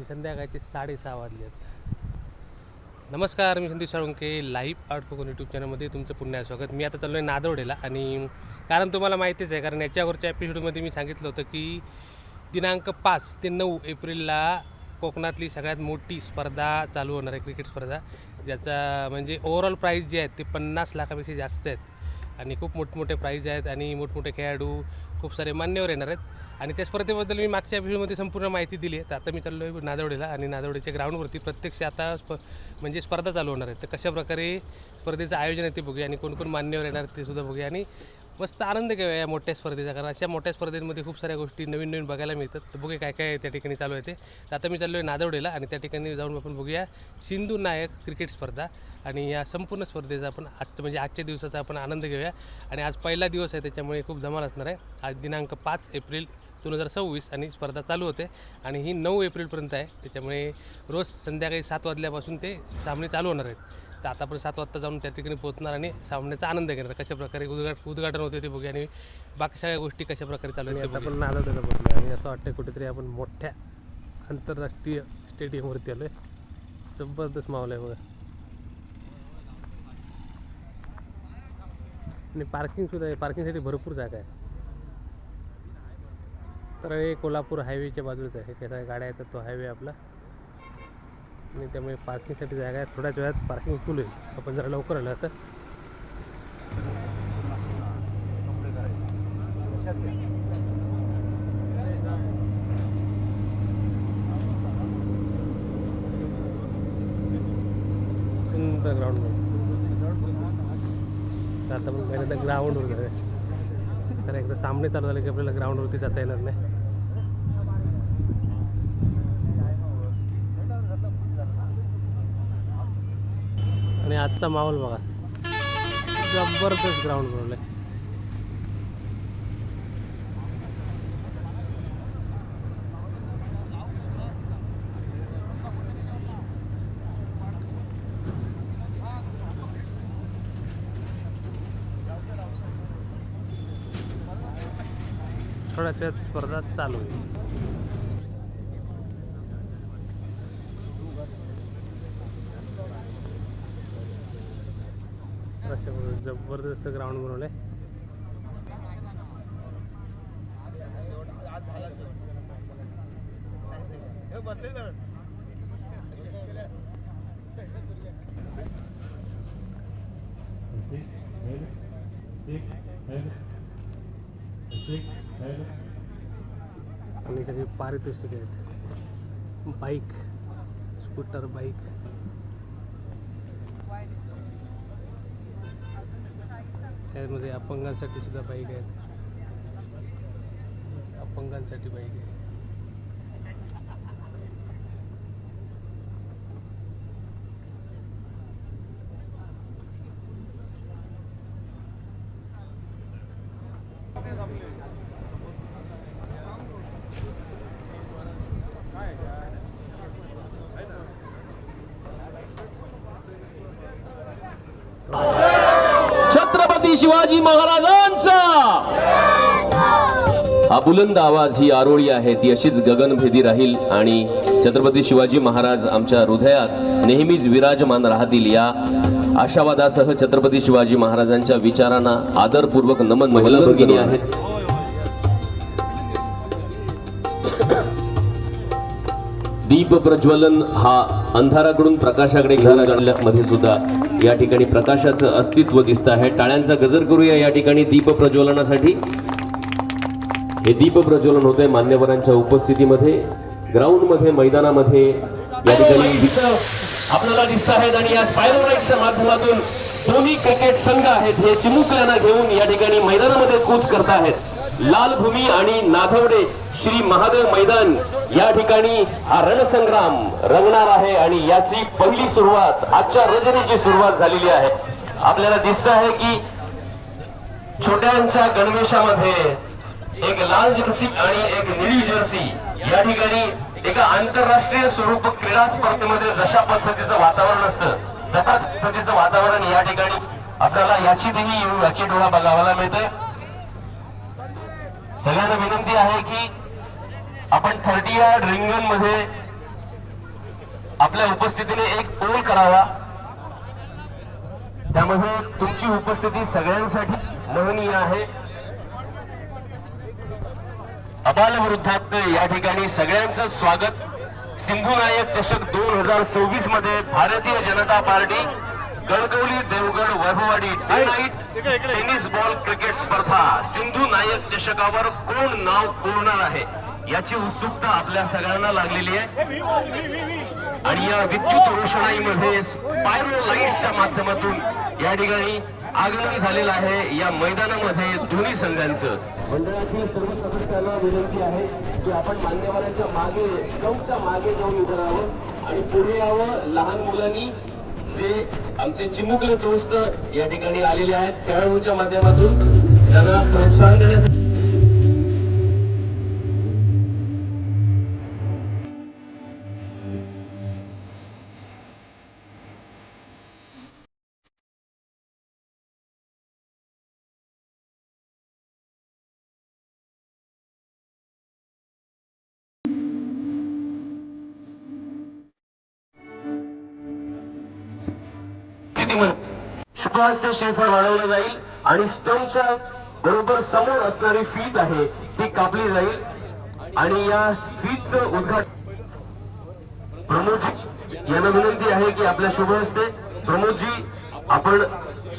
संध्याकाळचे 6:30 वाजले आहेत. नमस्कार, मी Sandeep Salunke, live art Konkan YouTube चॅनलमध्ये तुमचं पुन्हा स्वागत. मी आता चाललो आहे नादवडेला आणि कारण तुम्हाला माहितीच आहे, कारण याच्यावरच्या एपिसोडमध्ये मी सांगितलं होतं की दिनांक 5 ते 9 एप्रिलला कोकणातली सगळ्यात मोठी स्पर्धा चालू होणार आहे, क्रिकेट स्पर्धा. ज्याचा म्हणजे ओव्हरऑल प्राईज जे आहेत ते 50 लाखापेक्षा जास्त आहेत आणि खूप मोठमोठे प्राईज आहेत आणि मोठमोठे खेळाडू, खूप सारे मान्यवर येणार आहेत. आणि त्या स्पर्धेबद्दल मी मागच्या व्हिडिओमध्ये संपूर्ण माहिती दिली आहे. तर आता मी चाललो आहे नादवडेला आणि नादवडेच्या ग्राउंडवरती प्रत्यक्ष आता म्हणजे स्पर्धा चालू होणार आहे. तर कशाप्रकारे स्पर्धेचं आयोजन आहे ते बघूया आणि कोण कोण मान्यवर येणार ते सुद्धा बघूया आणि मस्त आनंद घेऊया या मोठ्या स्पर्धेचा. कारण अशा मोठ्या स्पर्धेमध्ये खूप साऱ्या गोष्टी नवीन नवीन बघायला मिळतात. तर बघूया काय काय त्या ठिकाणी चालू आहे ते. तर आता मी चाललो आहे नादवडेला आणि त्या ठिकाणी जाऊन आपण बघूया सिंधू नायक क्रिकेट स्पर्धा आणि या संपूर्ण स्पर्धेचा आपण म्हणजे आजच्या दिवसाचा आपण आनंद घेऊया. आणि आज पहिला दिवस आहे, त्याच्यामुळे खूप धमाल असणार आहे. आज दिनांक 5 एप्रिल 2026 आणि स्पर्धा चालू होते आणि ही 9 एप्रिलपर्यंत आहे. त्याच्यामुळे रोज संध्याकाळी 7 वाजल्यापासून ते सामने चालू होणार आहेत. तर आता आपण 7 वाजता जाऊन त्या ठिकाणी पोहोचणार आणि सामन्याचा आनंद घेणार. कशाप्रकारे उद्घाटन होते ते बघूया आणि बाकी सगळ्या गोष्टी कशाप्रकारे चालू आहेत. आता आपण नादवडेला पोहोचलो आणि असं वाटतं कुठेतरी आपण मोठ्या आंतरराष्ट्रीय स्टेडियमवरती आलो आहे. जबरदस्त माहोल आहे बघा. आणि पार्किंगसुद्धा आहे, पार्किंगसाठी भरपूर जागा आहे. तर हे कोल्हापूर हायवेच्या बाजूच आहे, काही गाड्या येतात तो हायवे आपला आणि त्यामुळे पार्किंगसाठी जागा आहे. थोड्याच वेळात पार्किंग फुल होईल. आपण जरा लवकर आलो आता. सुंदर ग्राउंड आता आपण पहिल्यांदा ग्राउंडवर जाऊया. तर एकदा सामने चालू झाले की आपल्याला ग्राउंडवरती जाता येणार नाही. आणि आजचा माहोल बघा, जबरदस्त ग्राउंड बनवलं आहे. थोड्याच वेळात स्पर्धा चालू होईल. अशा जबरदस्त ग्राउंड बनवले. आणि सगळी पारितोषिक आहेत. Bike, scooter, bike. त्यामध्ये अपंगांसाठी सुद्धा बाईक आहेत. अपंगांसाठी बाईक आहे. छत्रपती शिवाजी महाराजांचा हा बुलंद आवाज, ही आरोळी आहे ती अशीच गगनभेदी राहील आणि छत्रपती शिवाजी महाराज आमच्या हृदयात नेहमीच विराजमान राहतील या आशावादासह छत्रपती शिवाजी महाराजांच्या विचारांना आदरपूर्वक नमन. महिला भगिनी आहेत. दीप प्रज्वलन हा अंधाराकडून प्रकाशाकडे मध्ये सुद्धा या ठिकाणी प्रकाशाचं अस्तित्व दिसत आहे. टाळ्यांचा गजर करूया या ठिकाणी दीप प्रज्वलनासाठी. हे दीप प्रज्वलन होते मान्यवरांच्या उपस्थितीमध्ये ग्राउंड मध्ये, मैदानामध्ये या ठिकाणी आपल्याला दिसत आहेत. आणि या स्पायरोलाइटच्या माध्यमातून दोन्ही क्रिकेट संघ आहेत हे चिमुकल्यांना घेऊन या ठिकाणी मैदानामध्ये कूच करत आहेत. लाल भूमी आणि नादवडे श्री महादेव मैदान या ठिकाणी हा रणसंग्राम रंगणार आहे आणि याची पहिली सुरुवात आजच्या रजनीची सुरुवात झालेली आहे. आपल्याला दिसत आहे की छोट्यांच्या गणवेशामध्ये एक लाल जर्सी आणि एक निळी जर्सी या ठिकाणी एका आंतरराष्ट्रीय स्वरूप क्रीडा स्पर्धेमध्ये जशा पद्धतीचं वातावरण असतं तशाच पद्धतीचं वातावरण या ठिकाणी आपल्याला याची डोळा बघायला मिळते. सगळ्यांना विनंती आहे की आपण 30 यार्ड रिंगण मध्ये आपल्या उपस्थितीने एक पोल करावा, त्यामध्ये तुमची उपस्थिती सगळ्यांसाठी महनीय आहे. अबाल वृद्धात या ठिकाणी सगळ्यांचं स्वागत. सिंधुनायक चषक 2026 मध्ये Bharatiya Janata party Gadgavali Devgad Vaibhavwadi day night tennis ball cricket स्पर्धा सिंधू नायक चषकावर कोण नाव कोरणार आहे याची उत्सुकता आपल्या सगळ्यांना लागलेली आहे. आणि या विद्युत रोषणाईमध्ये स्पायरो लाईट्सच्या माध्यमातून या ठिकाणी आगमन झालेलं आहे. या मैदानामध्ये दोन्ही संघांचं मंडळातील सर्व सदस्यांना विनंती आहे की आपण मान्यवरांच्या मागे चौकच्या मागे जाऊन उभं राहावं आणि पुढे यावं. लहान मुलांनी जे आमचे चिमुकले दोस्त या ठिकाणी आलेले आहेत खेळाडूंच्या माध्यमातून त्यांना प्रोत्साहन देण्यासाठी शुभहस्ते श्रीफळ वाढवलं जाईल आणि स्टंपच्या बरोबर समोर असणारी फीत आहे ती कापली जाईल आणि या फीतचं उद्घाटन प्रमोदजी यांना विनंती आहे की आपल्या शुभहस्ते प्रमोदजी आपण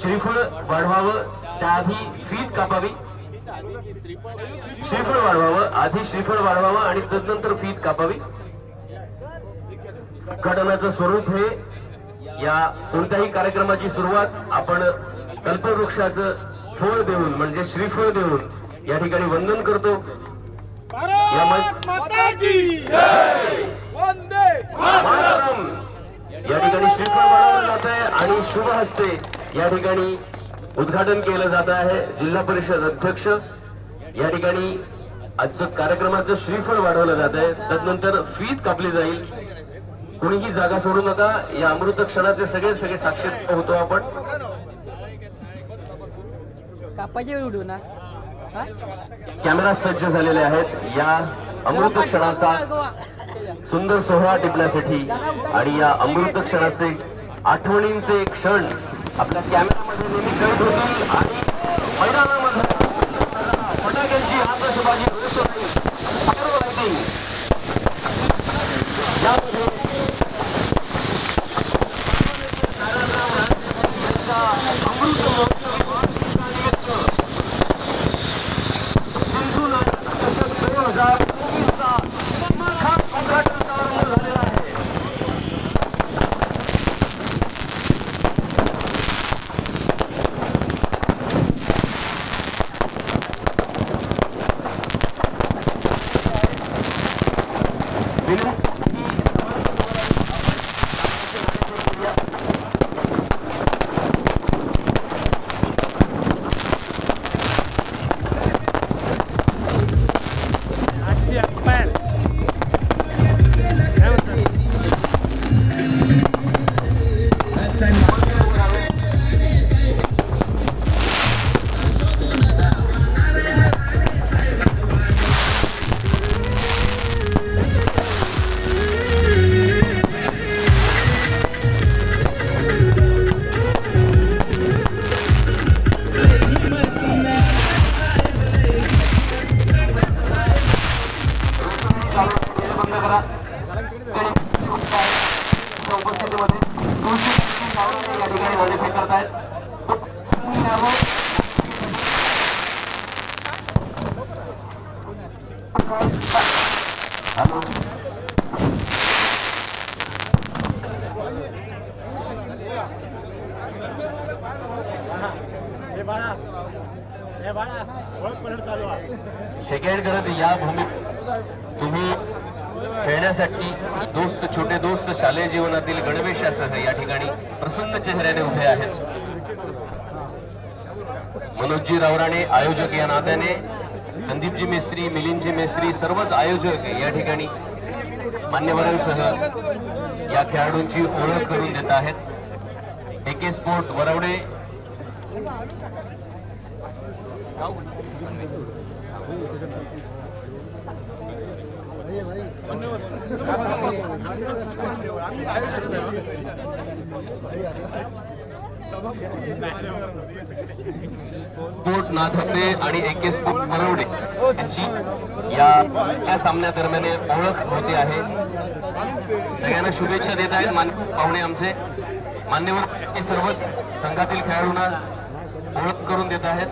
श्रीफळ वाढवावं, त्याआधी फीत कापावी. श्रीफळ वाढवावं, आधी श्रीफळ वाढवावं आणि तदनंतर फीत कापावी. उद्घाटनाचं स्वरूप हे या कोणत्याही कार्यक्रमाची सुरुवात आपण कल्पवृक्षाचं फळ देऊन म्हणजे श्रीफळ देऊन या ठिकाणी वंदन करतो. या ठिकाणी श्रीफळ वाढवलं जात आहे आणि शुभ हस्ते या ठिकाणी उद्घाटन केलं जात आहे. जिल्हा परिषद अध्यक्ष या ठिकाणी आजचं कार्यक्रमाचं श्रीफळ वाढवलं जात आहे. तदनंतर फीत कापली जाईल. कोणीही जागा सोडू नका. या अमृत क्षणाचे सगळे साक्षी होतो आपण. कॅमेरा सज्ज झालेले आहेत या अमृत क्षणाचा सुंदर सोहळा टिपण्यासाठी आणि या अमृत क्षणाचे आठवणींचे क्षण आपल्या कॅमेरामध्ये नेहमी कैद होतील आणि मैदानामध्ये फटाक्यांची आतषबाजी यामध्ये सेकंड करत या भूमीत तुम्ही खेळण्यासाठी दोस्त छोटे दोस्त शालेय जीवनातील गणवेशासह या ठिकाणी प्रसन्न चेहऱ्याने उभे आहेत. मनोजजी रावराणे आयोजक या नात्याने, संदीपजी मेस्त्री, मिलिंदजी मेस्त्री सर्वच आयोजक या ठिकाणी मान्यवरांसह या खेळाडूंची ओळख करून देत आहेत. AK स्पोर्ट वरवडे स्पोर्ट नाथपे आणि एके स्पोर्ट परवडे यांची या सामन्यादरम्यान ओळख होते आहे. सगळ्यांना शुभेच्छा देत आहेत पाहुणे आमचे मान्यवर हे सर्वच संघातील खेळाडूंना ओळख करून देत आहेत.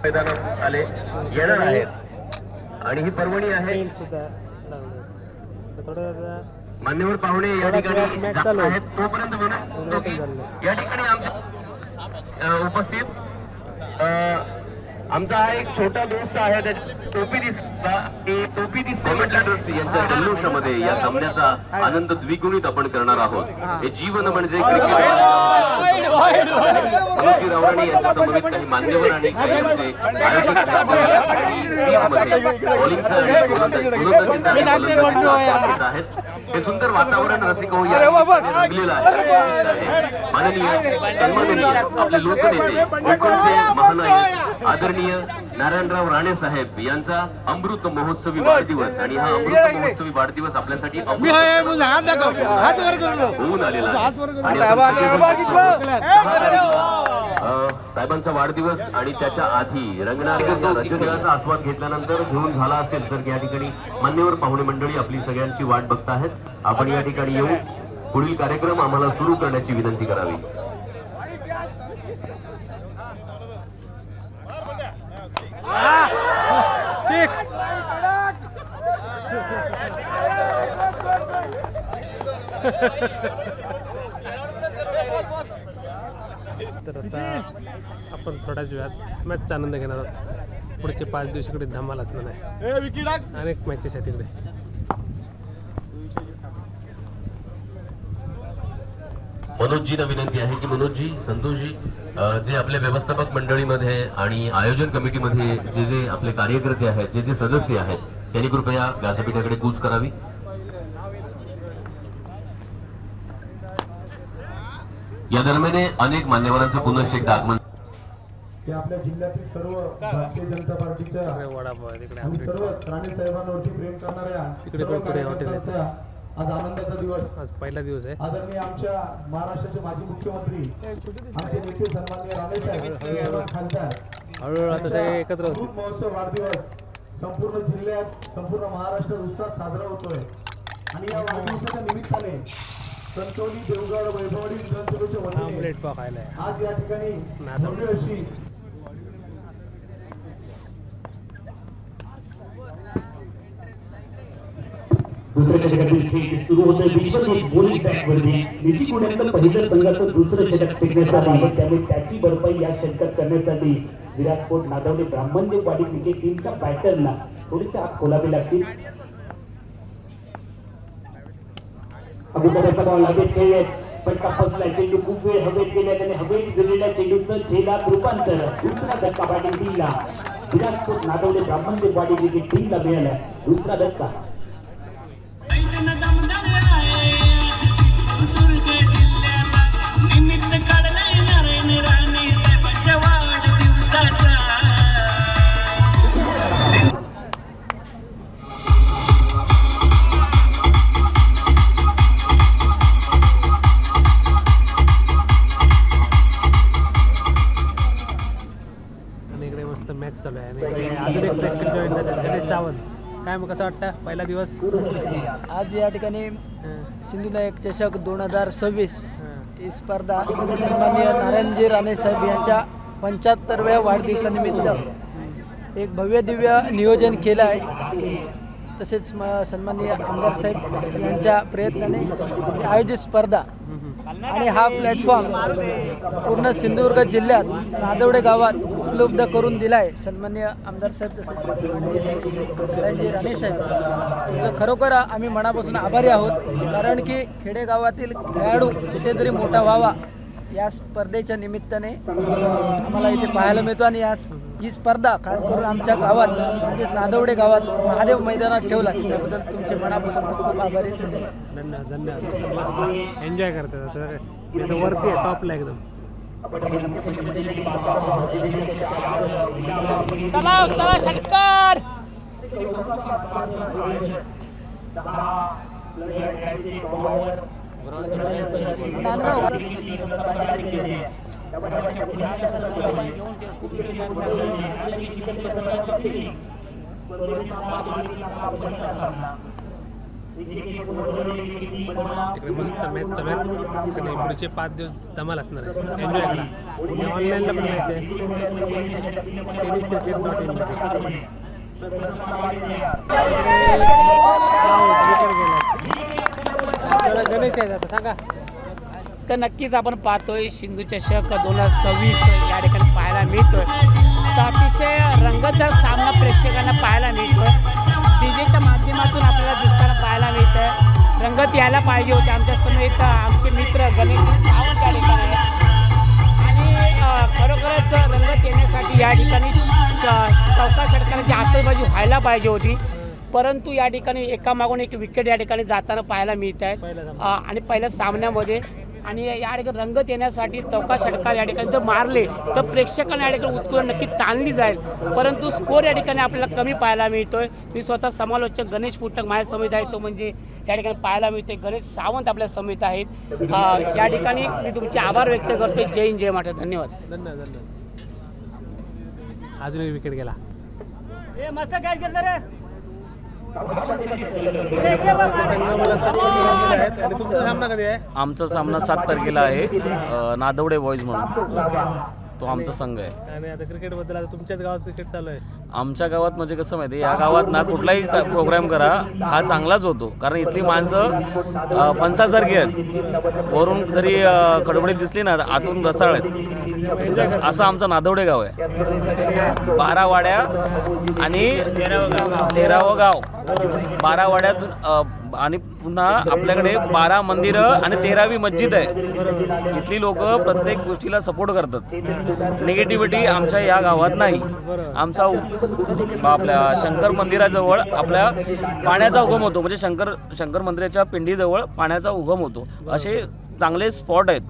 मैदानात आले येणार आहेत आणि ही पर्वणी आहे. मान्यवर पाहुणे या ठिकाणी जात आहेत. तोपर्यंत या ठिकाणी आमच्या उपस्थित आमचा हा एक छोटा दोस्त आहे. त्याची टोपी दिसते कमेंटेटर्स यांच्या जल्लोषामध्ये या सामन्याचा आनंद द्विगुणित आपण करणार आहोत. हे जीवन म्हणजे मनोजी रावराणी यांच्या समवेत काही मान्यवर आणि काही आमचे आहेत. हे सुंदर वातावरण रसिक हो रंगलेलं आहे. माननीय सन्माननीय आपले लोकनेते कोकणचे महानायक आदरणीय नारायणराव राणे साहेब यांचा अमृत महोत्सवी वाढदिवस आणि हा अमृत महोत्सवी वाढदिवस आपल्यासाठी होऊन आलेला आहे. साहेबांचा वाढदिवस आणि त्याच्या आधी रंगणाऱ्या रजनीचा आस्वाद घेतल्यानंतर घेऊन झाला असेल तर या ठिकाणी मान्यवर पाहुणे मंडळी आपली सगळ्यांची वाट बघत आहेत. आपण या ठिकाणी येऊन पुढील कार्यक्रम आम्हाला सुरू करण्याची विनंती करावी. तर आता आपण थोड्याच वेळात मॅचचा आनंद घेणार आहोत. पुढचे 5 दिवस इकडे धमाल असणार आहे. अनेक मॅचेस आहेत तिकडे. मनोजजींना विनंती आहे की मनोजजी संतोषजी जे आपल्या व्यवस्थापक मंडळीमध्ये आणि आयोजन कमिटीमध्ये जे जे आपले कार्यकर्ते आहेत जे जे सदस्य आहेत त्यांनी कृपया व्यासपीठाकडे कूच करावी. या दरम्यान अनेक मान्यवरांचं पुनश्च एकदा आगमन. आपल्या जिल्ह्यातील सर्व भारतीय जनता पार्टीच्या आणि सर्व राणे साहेबांवरती प्रेम करणाऱ्या सर्व कार्यकर्त्यांचा आज आनंदाचा दिवस. आज पहिला दिवस आहे. आदरणीय आमच्या महाराष्ट्राचे माजी मुख्यमंत्री आमचे नेते सन्माननीय राणे साहेब खासदार हळूहळू आता सगळे एकत्र होतील. अमृत महोत्सव वाढदिवस संपूर्ण जिल्ह्यात संपूर्ण महाराष्ट्रात उत्साहात साजरा होतोय आणि या वाढदिवसाच्या निमित्ताने कणकवली देवगड वैभववाडी विधानसभेच्या वतीने प्लेट पाव खायला आज या ठिकाणी भव्य अशी दुसऱ्या षटकातील खेळ सुरू होते. विश्वजित बोलिंग बॅटवरती निजी पुण्यातलं पहिलं संघाचं दुसरं षटक टिकण्यासाठी त्यामुळे त्याची भरपाई या षटकात करण्यासाठी विराट स्पोर्ट नादवणे ब्राह्मणदेववाडी क्रिकेट टीमच्या बॅटरना थोडीसे हात खोलावे लागतील. अगोदरचा बॉल हवेत खेळत पण कापसला चेंडू खूप वेळ हवेत गेल्या आणि हवेत गेलेल्या चेंडूचं झेलात रूपांतर दुसरा धक्का बॅटिंग टीमला विराट स्पोर्ट नादवणे ब्राह्मणदेववाडी क्रिकेट टीमला मिळाला. दुसरा धक्का मस्त मॅच चालू आहे. आणि अजून एक प्रेक्षक जॉईन झाले गणेश सावंत. काय मग कसं वाटतं पहिला दिवस? आज या ठिकाणी सिंधुनायक चषक 2026 ही स्पर्धा सन्माननीय नारायणजी राणे साहेब यांच्या 75व्या वाढदिवसानिमित्त एक भव्य दिव्य नियोजन केलं आहे. तसेच सन्माननीय आमदार साहेब यांच्या प्रयत्नाने ही आयोजित स्पर्धा आणि हा प्लॅटफॉर्म पूर्ण सिंधुदुर्ग जिल्ह्यात नादवडे गावात उपलब्ध करून दिला आहे. सन्माननीय आमदार साहेब तसेच नारायणजी राणे साहेब तुमचं खरोखर आम्ही मनापासून आभारी आहोत. कारण की खेडेगावातील खेळाडू कुठेतरी मोठा व्हावा या स्पर्धेच्या निमित्ताने आम्हाला इथे पाहायला मिळतो. आणि ही स्पर्धा खास करून आमच्या गावात म्हणजेच नादवडे गावात महादेव मैदानात ठेवला त्याबद्दल तुमचे मनापासून खूप खूप आभारी. धन्यवाद धन्यवाद. मस्त एन्जॉय करतात. वरती आहे टॉपला एकदम. चला षटकार तिकडे मस्त मॅच चालू आहे आणि पुढचे 5 दिवस धमाल असणार आहे. एन्जॉय करा. ऑनलाईनला पण मॅच आहे tenniscricket.in मध्ये. गणेश आहे आता सांगा. तर नक्कीच आपण पाहतोय सिंधू चषक 2026 या ठिकाणी पाहायला मिळतोय. तर अतिशय रंगतदार सामना प्रेक्षकांना पाहायला मिळतोय. डीजेच्या माध्यमातून आपल्याला दिसताना पाहायला मिळतंय. रंगत यायला पाहिजे होते. आमच्या समेत आमचे मित्र गणेश सावंत या ठिकाणी आहे आणि खरोखरच रंगत येण्यासाठी या ठिकाणी चौका षटकाराची आतषबाजी व्हायला पाहिजे होती. परंतु या ठिकाणी एकामागून एक विकेट या ठिकाणी जाताना पाहायला मिळत आहेत आणि पहिल्या सामन्यामध्ये आणि या ठिकाणी रंगत येण्यासाठी चौका षटकार या ठिकाणी जर मारले तर प्रेक्षकांना या ठिकाणी उत्स्फूर्त नक्की ताणली जाईल. परंतु स्कोर या ठिकाणी आपल्याला कमी पाहायला मिळतोय. मी स्वतः समालोचक गणेश पुस्तक माझ्या समित आहे तो म्हणजे या ठिकाणी पाहायला मिळते. गणेश सावंत आपल्या समित आहेत. या ठिकाणी मी तुमचे आभार व्यक्त करतो. जय हिंद जय महाराष्ट्र. धन्यवाद. धन्यवाद. अजून एक विकेट गेला. मस्त काय केलं रे. आणि तुमचा सामना कधी आहे? आमचा सामना 7 तारखेला आहे. नादवडे बॉईज म्हणून तो आमचा संघ आहे. आणि आता क्रिकेटबद्दल आता तुमच्याच गावात क्रिकेट चालू आहे. आमच्या गावात म्हणजे कसं माहिती आहे, या गावात ना कुठलाही प्रोग्राम करा हा चांगलाच होतो. कारण इथली माणसं फणसासारखी आहेत. वरून जरी खडबडीत दिसली ना आतून रसाळ आहेत. असं आमचं नादवडे गाव आहे. 12 वाड्या आणि 13वं गाव. 12 वाड्यातून आणि पुन्हा आपल्याकडे 12 मंदिरं आणि 13वी मस्जिद आहे. इथली लोक प्रत्येक गोष्टीला सपोर्ट करतात. निगेटिव्हिटी आमच्या या गावात नाही. आमचा आपल्या शंकर मंदिराजवळ आपल्या पाण्याचा उगम होतो. म्हणजे शंकर मंदिराच्या पिंडीजवळ पाण्याचा उगम होतो. असे चांगले स्पॉट आहेत.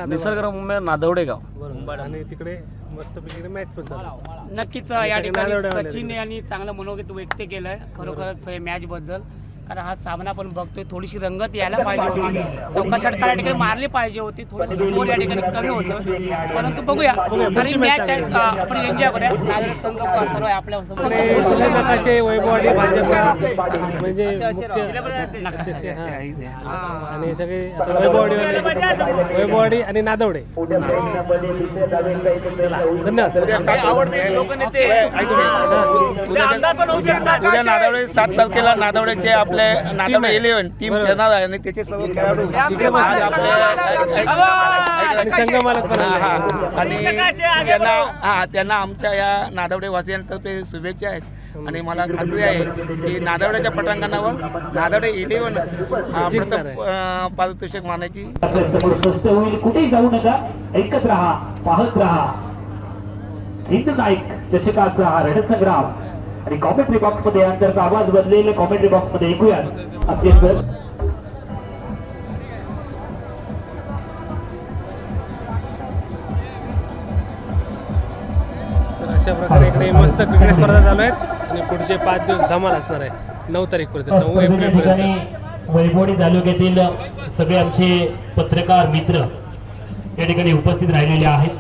निसर्गरम्य नादवडे गाव. आणि तिकडे मस्तपैकी मॅच पण चालू. नक्कीच या ठिकाणी सचिन यांनी चांगलं मनोगत व्यक्त केलं खरोखरच मॅचबद्दल. कारण हा सामना आपण बघतोय थोडीशी रंगत यायला पाहिजे होती. चौका षटकार या ठिकाणी मारली पाहिजे होती. थोडं स्कोर या ठिकाणी कमी होतं. परंतु बघूया खरी मॅच आहे. आपण एन्जॉय करूया. नांदेड संघ सर्व आहे आपल्या सूर्यप्रकाशे वैभववाडी भाजप म्हणजे मुख्य आणि सगळे आता वैभववाडी आणि नादवडे. धन्यवाद. उद्या नादवडे 7 तारखेला नादवडेचे आपले नादवडे 11 टीम खेळणार आहे आणि त्याचे सर्व खेळाडू संघमालक पण आणि त्यांना आमच्या या नादवडे वासियांतर्फे शुभेच्छा आहेत. आणि मला खात्री आहे की नादवड्याच्या पटांगणावर नादवडे 11 हा प्रथम पारितोषिक मानायची. कुठेही जाऊ नका. ऐकत राहा, पाहत राहा. सिंधू नाईक चषकाचा हा रणसंग्राम. आणि कॉमेंट्री बॉक्स मध्ये अंतरचा आवाज बदलेला कॉमेंट्री बॉक्स मध्ये ऐकूयात आमचे सर. तर अशा प्रकारे इकडे मस्त क्रिकेट स्पर्धा चालू आहेत आणि पुढचे 5 दिवस धमाल असणार आहे. 9 तारीखपर्यंत 9 एप्रिलपर्यंत. वैभववाडी तालुक्यातील सगळे आमचे पत्रकार मित्र या ठिकाणी उपस्थित राहिलेले आहेत.